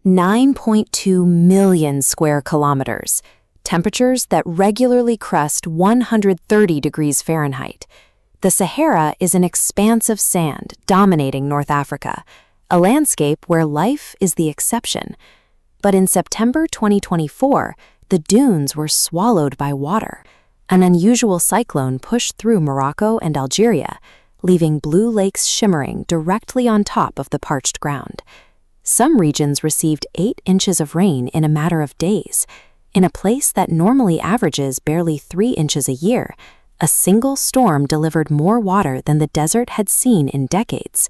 9.2 million square kilometers, temperatures that regularly crest 130 degrees Fahrenheit. The Sahara is an expanse of sand dominating North Africa, a landscape where life is the exception. But in September 2024, the dunes were swallowed by water. An unusual cyclone pushed through Morocco and Algeria, leaving blue lakes shimmering directly on top of the parched ground. Some regions received 8 inches of rain in a matter of days. In a place that normally averages barely 3 inches a year, a single storm delivered more water than the desert had seen in decades.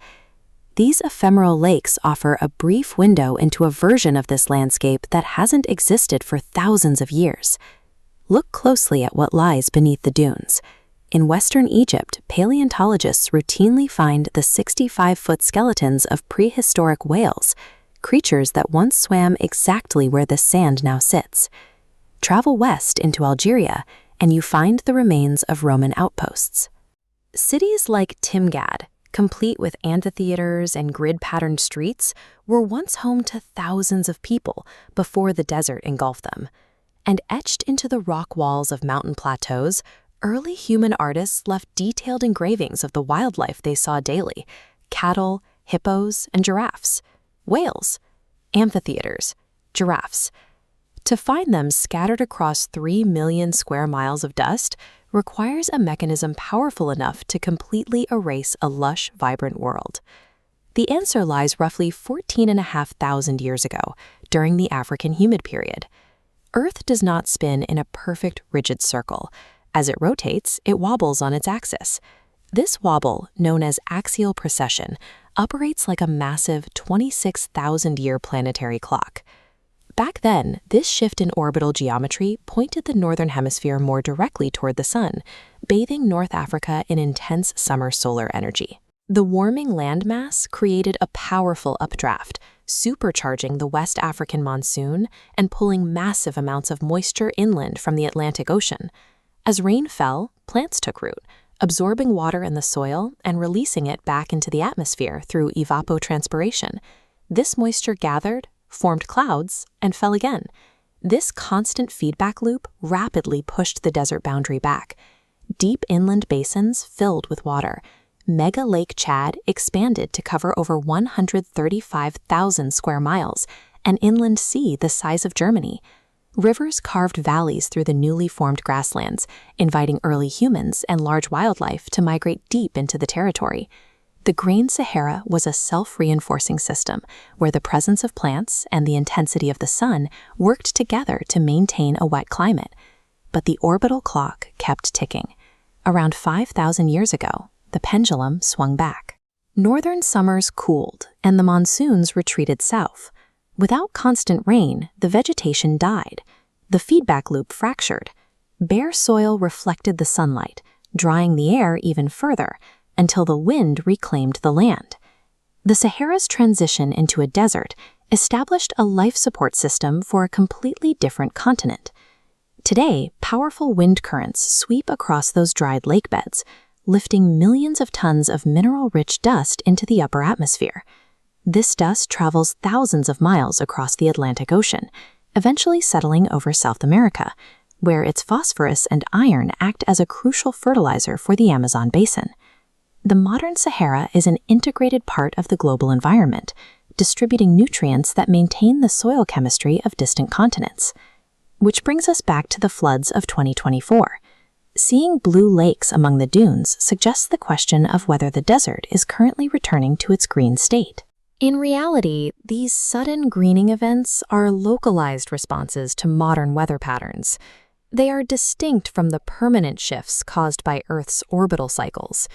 These ephemeral lakes offer a brief window into a version of this landscape that hasn't existed for thousands of years. Look closely at what lies beneath the dunes. In western Egypt, paleontologists routinely find the 65-foot skeletons of prehistoric whales, creatures that once swam exactly where the sand now sits. Travel west into Algeria, and you find the remains of Roman outposts. Cities like Timgad, complete with amphitheaters and grid-patterned streets, were once home to thousands of people before the desert engulfed them. And etched into the rock walls of mountain plateaus, early human artists left detailed engravings of the wildlife they saw daily: cattle, hippos, and giraffes, whales, amphitheaters, giraffes. To find them scattered across 3 million square miles of dust requires a mechanism powerful enough to completely erase a lush, vibrant world. The answer lies roughly 14,500 years ago, during the African Humid Period. Earth does not spin in a perfect, rigid circle. As it rotates, it wobbles on its axis. This wobble, known as axial precession, operates like a massive 26,000-year planetary clock. Back then, this shift in orbital geometry pointed the northern hemisphere more directly toward the sun, bathing North Africa in intense summer solar energy. The warming landmass created a powerful updraft, supercharging the West African monsoon and pulling massive amounts of moisture inland from the Atlantic Ocean. As rain fell, plants took root, absorbing water in the soil and releasing it back into the atmosphere through evapotranspiration. This moisture gathered, formed clouds, and fell again. This constant feedback loop rapidly pushed the desert boundary back. Deep inland basins filled with water. Mega Lake Chad expanded to cover over 135,000 square miles, an inland sea the size of Germany. Rivers carved valleys through the newly formed grasslands, inviting early humans and large wildlife to migrate deep into the territory. The Green Sahara was a self-reinforcing system where the presence of plants and the intensity of the sun worked together to maintain a wet climate. But the orbital clock kept ticking. Around 5,000 years ago, the pendulum swung back. Northern summers cooled, and the monsoons retreated south. Without constant rain, the vegetation died. The feedback loop fractured. Bare soil reflected the sunlight, drying the air even further, until the wind reclaimed the land. The Sahara's transition into a desert established a life support system for a completely different continent. Today, powerful wind currents sweep across those dried lake beds, lifting millions of tons of mineral-rich dust into the upper atmosphere. This dust travels thousands of miles across the Atlantic Ocean, eventually settling over South America, where its phosphorus and iron act as a crucial fertilizer for the Amazon basin. The modern Sahara is an integrated part of the global environment, distributing nutrients that maintain the soil chemistry of distant continents. Which brings us back to the floods of 2024. Seeing blue lakes among the dunes suggests the question of whether the desert is currently returning to its green state. In reality, these sudden greening events are localized responses to modern weather patterns. They are distinct from the permanent shifts caused by Earth's orbital cycles.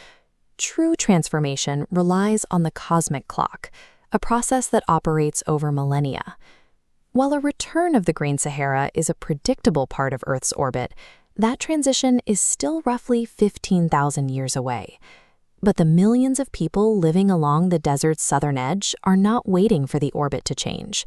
True transformation relies on the cosmic clock, a process that operates over millennia. While a return of the Green Sahara is a predictable part of Earth's orbit, that transition is still roughly 15,000 years away. But the millions of people living along the desert's southern edge are not waiting for the orbit to change.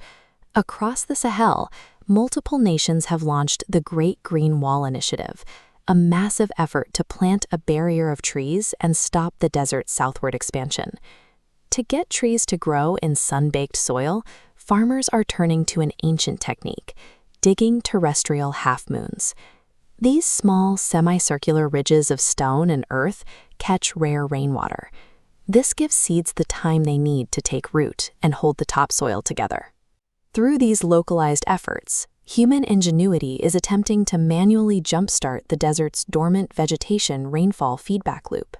Across the Sahel, multiple nations have launched the Great Green Wall Initiative, a massive effort to plant a barrier of trees and stop the desert's southward expansion. To get trees to grow in sun-baked soil, farmers are turning to an ancient technique, digging terrestrial half-moons. These small, semicircular ridges of stone and earth catch rare rainwater. This gives seeds the time they need to take root and hold the topsoil together. Through these localized efforts, human ingenuity is attempting to manually jumpstart the desert's dormant vegetation-rainfall feedback loop.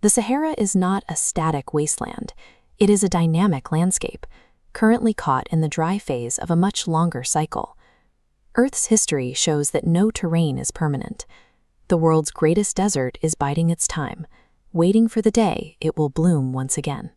The Sahara is not a static wasteland. It is a dynamic landscape, currently caught in the dry phase of a much longer cycle. Earth's history shows that no terrain is permanent. The world's greatest desert is biding its time, waiting for the day it will bloom once again.